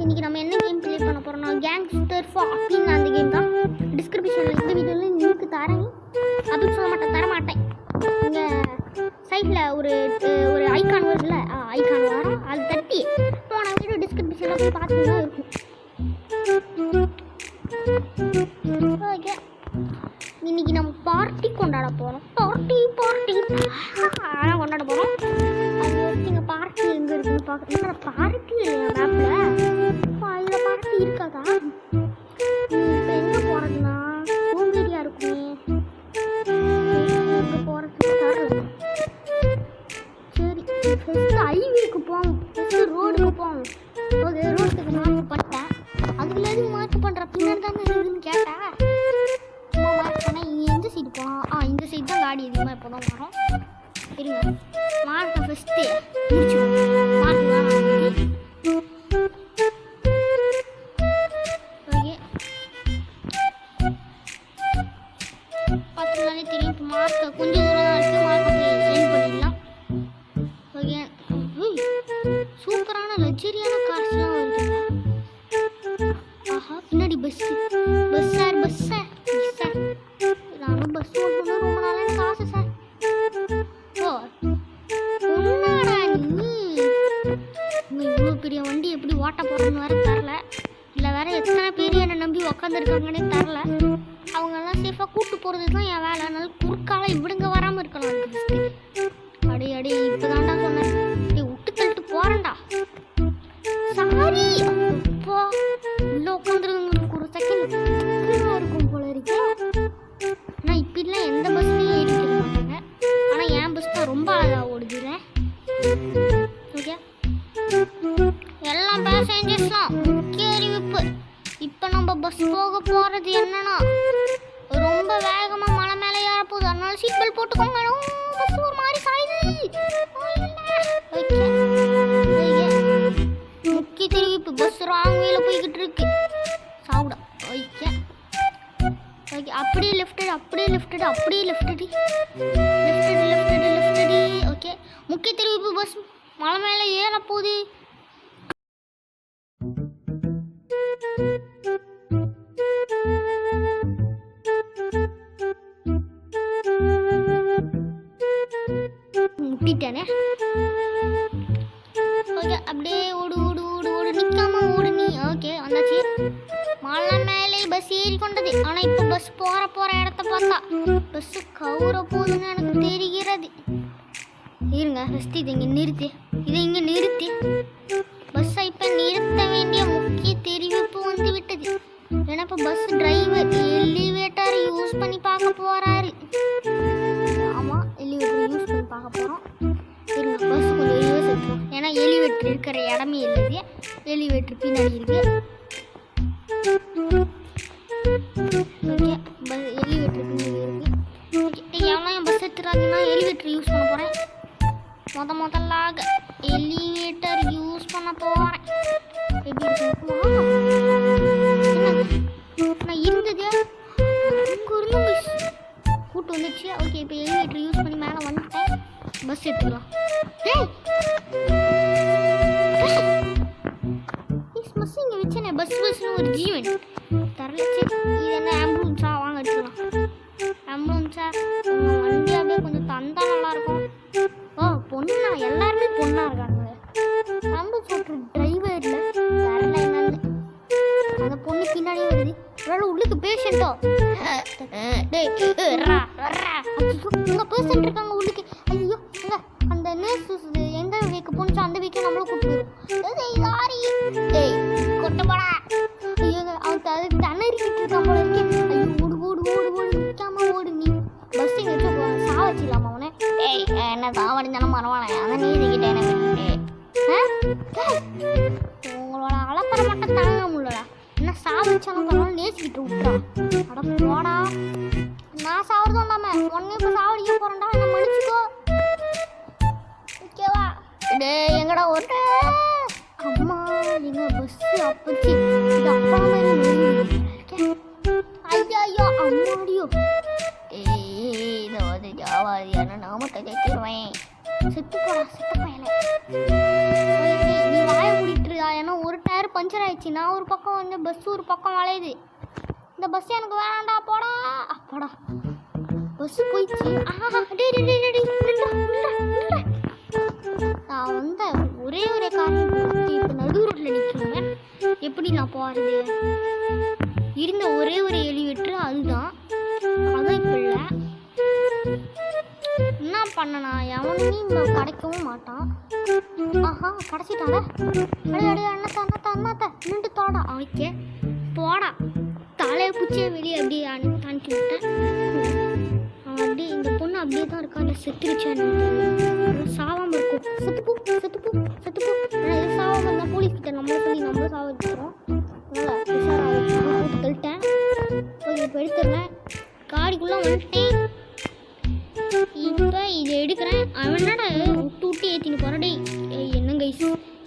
இன்னைக்கு நம்ம என்ன கேம் ப்ளே பண்ண போகிறோம்னா கேங்ஸ்டர் அப்படின்னு அந்த கேம் தான். டிஸ்கிரிப்ஷனில் இந்த வீடியோவில் லிங்க் தரேன் அப்படின்னு சொல்ல மாட்டேன், தர மாட்டேன். இங்கே சைட்டில் ஒரு ஐக்கான் வருதுல்ல, ஐக்கான் வரும், அது தட்டி போன வீடியோ டிஸ்கிரிப்ஷனில் போய் பார்த்துட்டு இருக்கும். ஓகே, இன்னைக்கு நம்ம பார்ட்டி கொண்டாட போகிறோம். பார்ட்டி ஆனால் கொண்டாட போகிறோம். அது நீங்கள் பார்ட்டி எங்கே இருக்குன்னு பார்க்க, என்னோட பார்ட்டி இல்லையா மேப்பில், அதில் பார்ட்டி இருக்காதா? இப்போ எங்கே போகிறதுனா சோம்பேறியாக இருக்குமே, எங்கே போகிறது தரல. சரி, ஃபஸ்ட்டு ஹைவேக்கு போவோம், ஃபஸ்ட்டு ரோடுக்கு போவோம். ஓகே, ரோட்டுக்கு மார்க் பண்ணிட்டேன். அதுக்குள்ள எதுவும் மார்க் பண்ணுற பின்னாடி தானே இருக்குதுன்னு கேட்டேன். சும்மா மார்க் பண்ணால் எந்த சைடு போகலாம்? இந்த சைடு தான் காடி அதிகமாக இப்போ தான் வரும். இருங்க, மார்க்கை ஃபஸ்ட்டு முடிச்சுக்கோங்க. மார்க் தான் ஓகே, பார்த்தீங்கன்னாலே தெரியும். இப்போ மார்க்கை கொஞ்சம் தூரம் தான் இருக்குது, மார்க்கை போய் என் பண்ணிடலாம். ஓகே, சூப்பரான லக்ஸரியான கார்ஸ்லாம் வருதுங்க. ஆஹா, பின்னாடி பஸ்ஸு, பஸ் சார் நானும் பஸ் ஓட்டணும் ரொம்ப நாளாக எனக்கு ஆசை சார். ஓ ஒன்னாடா நீ, இவ்வளோ பெரிய வண்டி எப்படி ஓட்ட போகிறோன்னு வேறு தரல. இல்லை வேறு எத்தனை பேர் என்னை நம்பி உக்காந்துருக்காங்கன்னே தரல. அவங்கெல்லாம் சேஃபாக கூப்பிட்டு போகிறது தான் என் வேலை. அதனால குறுக்கால இவடுங்க வராமல் இருக்கலாம். அடே இப்போ தான்டா சொன்னேன், விட்டு தள்ளிட்டு போகிறேன்டா. சாரி, அப்போ உள்ள உட்காந்துருங்க ஒரு செகண்ட் இருக்கும் போல இருக்கு. ஆனால் இப்படிலாம் எந்த பஸ்லையும் ஏறிக்க மாட்டாங்க. ஆனால் என் பஸ் தான் ரொம்ப அழகாக ஓடுதுறேன். ஓகே, எல்லாம் பேசஞ்சர்ஸ்லாம் முக்கிய அறிவிப்பு. இப்போ நம்ம பஸ் போக போகிறது என்னன்னா, ரொம்ப வேகமாக மலை மேலே ஏற போகுது. அதனால சீட் பெல்ட் போட்டுக்கோங்க. பஸ் ஒரு மாதிரி சாயுது. ஓகே, முக்கிய தெரிவிப்பு, பஸ் ராங் வேல போய்கிட்டு இருக்கு. சாப்பிட ஓகே, அப்படியே லெஃப்டடி. ஓகே, முக்கிய தெரிவிப்பு, பஸ் மலை மேலே ஏற போகுது. முட்டிட்டானே. ஓகே, அப்படியே ஓடு நிற்காம ஓடு நீ. ஓகே, வந்தாச்சு. மலை மேலே பஸ் ஏறி கொண்டது. ஆனால் இப்போ பஸ் போகிற இடத்த பார்த்தா பஸ்ஸு கவுர போகுதுன்னு எனக்கு தெரிகிறது. இருங்க, ஃபஸ்ட்டு இதை இங்கே நிறுத்தி பஸ்ஸை இப்போ நிறுத்த வேண்டிய முக்கிய தெரிவிப்பு வந்து விட்டது. ஏன்னா இப்போ பஸ் டிரைவர் எலிவேட்டர் யூஸ் பண்ணி பார்க்க போகிறாரு. ஆமாம், எலிவேட்டர் யூஸ் பண்ணி பார்க்க போகிறோம். இருங்க, பஸ் கொஞ்சம் ரிவர்ஸ் இருக்கும். ஏன்னா எலிவேட்டர் இருக்கிற இடமே இல்லை, எலிவேட்டர் பின்னாடி இருக்கு. ஓகே, எலிவேட்டர் பின்னாடி இருக்கு. எவ்வளோ என் பஸ் எடுத்துறாங்கன்னா எலிவேட்டர் யூஸ் பண்ண போகிறேன். முதலாக எலிவேட்டர் யூஸ் பண்ண போகிறேன். எப்படி இருக்குமா? நான் இருந்தது அங்கே இருந்து கூட்டு வந்துச்சு. ஓகே, இப்போ எலிவேட்டர் யூஸ் பண்ணி மேலே வந்துட்டேன். பஸ் எடுத்துக்கலாம். பஸ் இங்கே வச்சேனே, பஸ்னு ஒரு ஜீவன் தரலச்சு. இது என்ன ஆம்புலன்ஸா? வாங்க எடுத்துக்கலாம். ஆம்புலன்ஸா வண்டி அப்படியே கொஞ்சம் தந்தா நல்லாயிருக்கும். ஓ பொண்ணா, எல்லாருமே பொண்ணாக இருக்காங்க. ஆம்புலன்ஸ் ஓட்டுற டிரைவரில் தரல என்னன்னு. அந்த பொண்ணு பின்னாடியே வருது. ஒரு உள்ளுக்கு பேஷண்ட்டோ உங்கள் பேஷண்ட் இருக்காங்க உள்ளுக்கு. ஐயோ, இல்லை அந்த நர்ஸ் எந்த வீக்கு போணுச்சோ அந்த வீக்கை நம்மளும் கூப்பிட்டு சாரி கொட்டப்படா. ஐயோ, அவன் அதுக்கு தண்ணறிக்கிட்டு இருக்கான் போல இருக்கு. ஐயோ, ஓடு நிற்காம ஓடு நீ. பஸ் இங்கே வச்சு சாவச்சிடலாமா அவனை? என்ன சாவடிந்தாலும் மரவானே, அதை நீதிக்கிட்டே உங்களோட அலப்பற மட்டும் தாங்க முடியலடா. என்ன சாவடிச்சாலும் பரவாயில்ல, நேசிக்கிட்டு விட்டுறான். அட போடா, நான் சாவறதும் இல்லாமல் ஒன்னே இப்போ சாவடிக்க போகிறேன்டா, என்ன மன்னிச்சுக்கோ. ஓகேவா? டே எங்கடா ஓட்ட? அம்மா, எங்கள் பஸ்ஸு அப்பச்சு இது அப்பா மாதிரி ஐயோ அம்மாடியோ. இதை வந்து ஜாவாதியான நாமத்தை கேட்குறேன். செத்து போடா செத்த பயல. நீ வாய முடிட்டுருதா, ஏன்னா ஒரு டயர் பஞ்சர் ஆயிடுச்சு. நான் ஒரு பக்கம் வந்து பஸ் ஒரு பக்கம் வளையுது. இந்த பஸ் எனக்கு வேண்டாம்டா, போடா போடா. பஸ் போயிடுச்சு. நான் வந்து ஒரே காரியம் இப்போ நடு ரோட்டில் நிற்கிறேன். எப்படி நான் போகிறது? இருந்த ஒரே எலிவேட்ரு அதுதான் இப்போ இல்லை. என்ன பண்ணனா? எவனுமே கிடைக்கவும் மாட்டான். ஆஹா கிடச்சிட்டாங்க. அண்ணாத்த நின்று தோடா. ஓகே போடா. தலையை பிடிச்சே வெளியே அப்படியே அனுப்பி விட்டேன். அப்படியே இந்த பொண்ணு அப்படியே தான் இருக்கா. இல்லை செத்துருச்சான்னு சாவாமல் இருக்கும். செத்துப்பூ ஆனால் சாவாமல் இருந்தால் போலீஸ்கிட்ட நம்மளே சொல்லி நம்மளும் சாவ வச்சுக்கிறோம். அதனால் போட்டு தள்ளிட்டேன். ஓகே இப்போ எடுத்துடுறேன். காடிக்குள்ளே வந்துட்டேன். இப்போ இதை எடுக்கிறேன். அவன் என்னடா விட்டு ஏற்றின்னு போகிறான். டே என்ன கைஸ்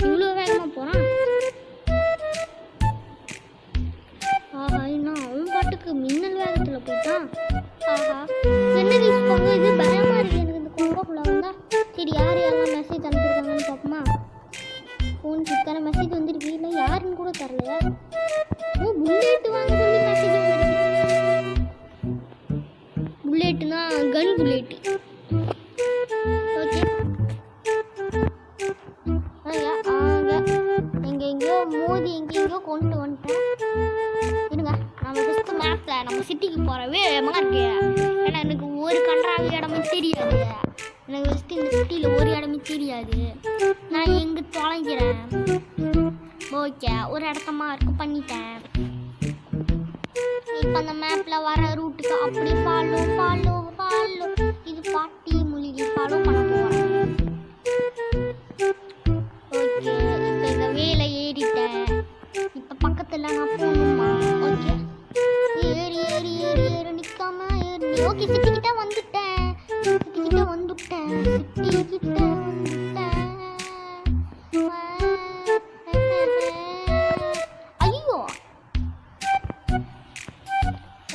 இவ்வளோ வேகமாக போகிறான்? ஆஹா இன்னும் அவன் பாட்டுக்கு மின்னல் வேகத்தில் போயிட்டான். ஆஹா என்ன கைஸ் போங்க, இது பயமாக இருக்குது எனக்கு. இந்த கொங்கக்குள்ளே வந்தால் சரி யார் யாரெல்லாம் மெசேஜ் அனுப்பியிருக்காங்கன்னு பார்ப்போமா? ஃபோனுக்கு இத்தனை மெசேஜ் வந்துருக்கு. இல்லை யாருன்னு கூட தரலையா? ஓ புல்லெட்டு வாங்க சொல்லி மெசேஜ் வந்துருக்கு. புல்லெட்டுனா கன் புல்லெட்டு. ஓகே எங்கெங்கேயோ மோதி எங்கெங்கேயோ கொண்டு வந்துட்டேன். இருங்க நம்ம ஃபஸ்ட்டு மேப்பில் நம்ம சிட்டிக்கு போகிறவே வேகமாக இருக்கு. ஏன்னா எனக்கு ஒரு கன்றாவி இடமும் தெரியாது. எனக்கு ஃபஸ்ட்டு இந்த சிட்டியில் ஒரு இடமும் தெரியாது. நான் எங்கே தொலைக்கிறேன். ஓகே ஒரு இடத்த மார்க் பண்ணிட்டேன். இப்போ அந்த மேப்பில் வர ரூட்டுக்கு அப்படி ஃபாலோ இது பாட்டி மொழி ஃபாலோ பண்ண போகிறேன். ஓகே இப்போ எங்கள் வேலை ஏறிட்டேன். இப்போ பக்கத்தில் நான் போகணுமா? ஓகே ஏறு நிற்காம ஏறி. ஓகே சிட்டிக்கிட்ட வந்துட்டேன். ஐயோ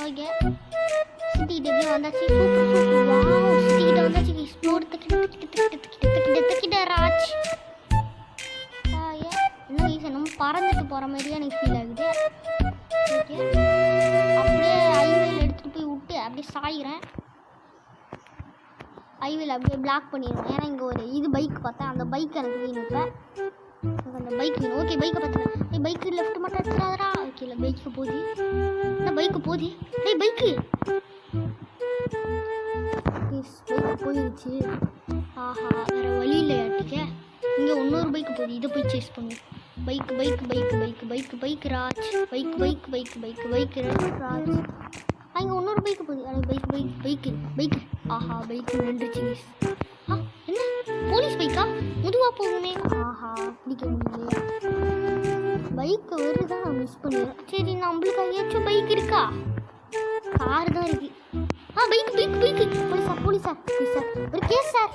ஓகே சிட்டிக்கிட்ட எப்படி வந்தாச்சு. சூப்பர் வாவ் சிட்டிக்கிட்ட வந்தாச்சு. ஸ்போர்ட் தக்கிட்ட ராஜ். என்ன கைஸ் நம்ம பறந்துட்டு போகிற மாதிரியே எனக்கு ஃபீல் ஆகுது. ஓகே அப்படியே ஹைவேல எடுத்துகிட்டு போய் விட்டு அப்படியே சாயிறேன். ஹைவேல அப்படியே பிளாக் பண்ணிடுவேன். ஏன்னா இங்கே ஒரு இது பைக் பார்த்தேன். அந்த பைக் எனக்கு வேணும். இப்போ அந்த பைக் வேணும். ஓகே பைக்கை பார்த்துட்டேன். பைக்கு லெஃப்ட் மட்டும் எடுத்துடாதரா. ஓகே இல்லை பைக்கு போதி. என்ன பைக்கு போதி? பைக்கு போயிடுச்சு. ஆஹா வேறு வழி இல்லையாட்டிக்க. இங்கே இன்னொரு பைக்கு போகுது. இதை போய் சேஸ் பண்ணுவோம். பைக் ராஜ். பைக் ராஜ். அங்கே இன்னொரு பைக்கு போகுது. பைக்கு ஆஹா பைக்கு நின்றுச்சு. என்ன போலீஸ் பைக்கா? முதுவா போகுமே. ஆஹா பிடிக்க முடியலையா? பைக்கு வருதான் நான் மிஸ் பண்ணிடுறேன். சரி நம்மளுக்கு ஏதாச்சும் பைக் இருக்கா? கார் தான் இருக்கு. பைக் போலீஸா ஒரு கேஸ் சார்.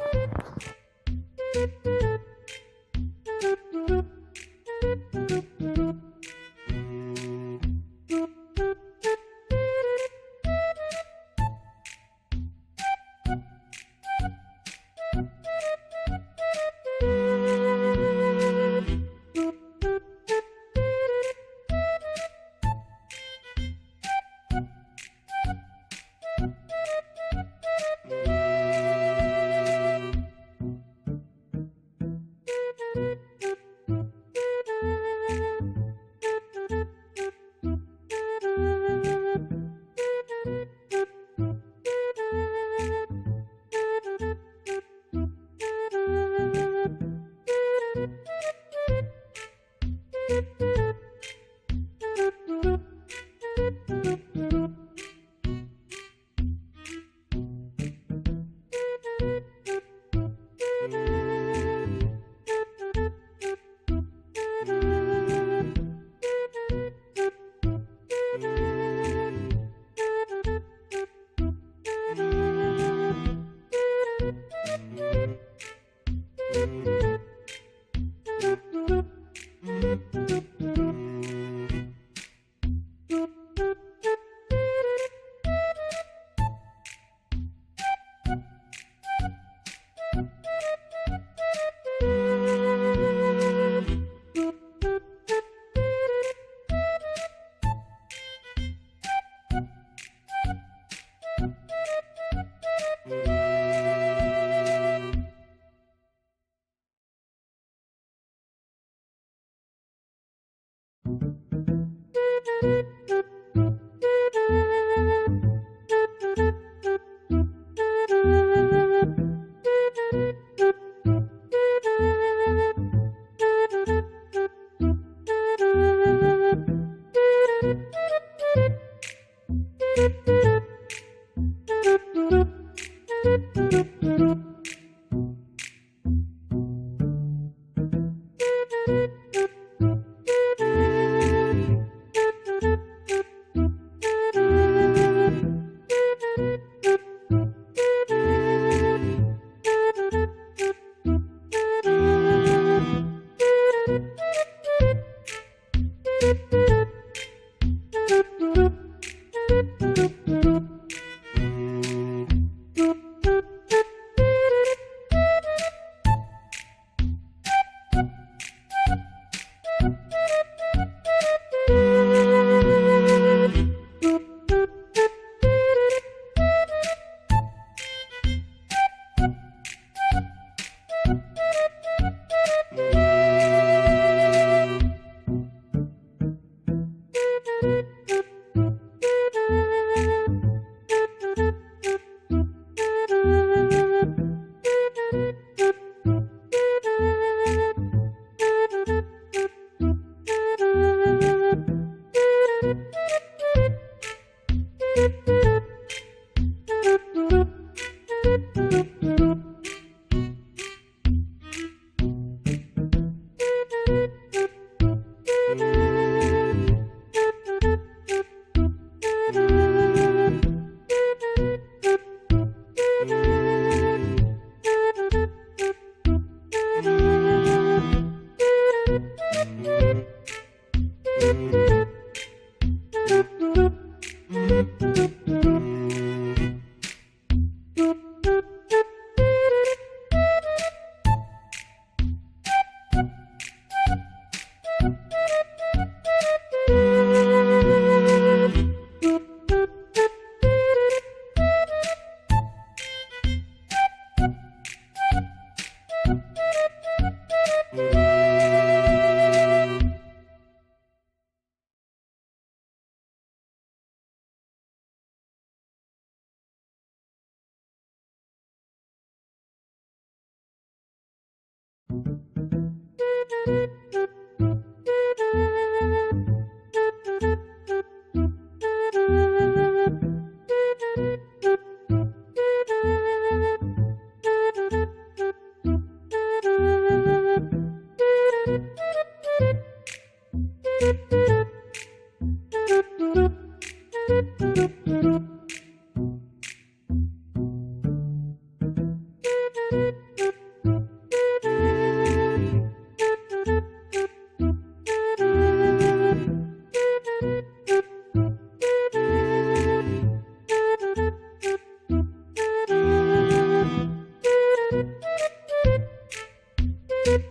Thank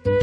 you.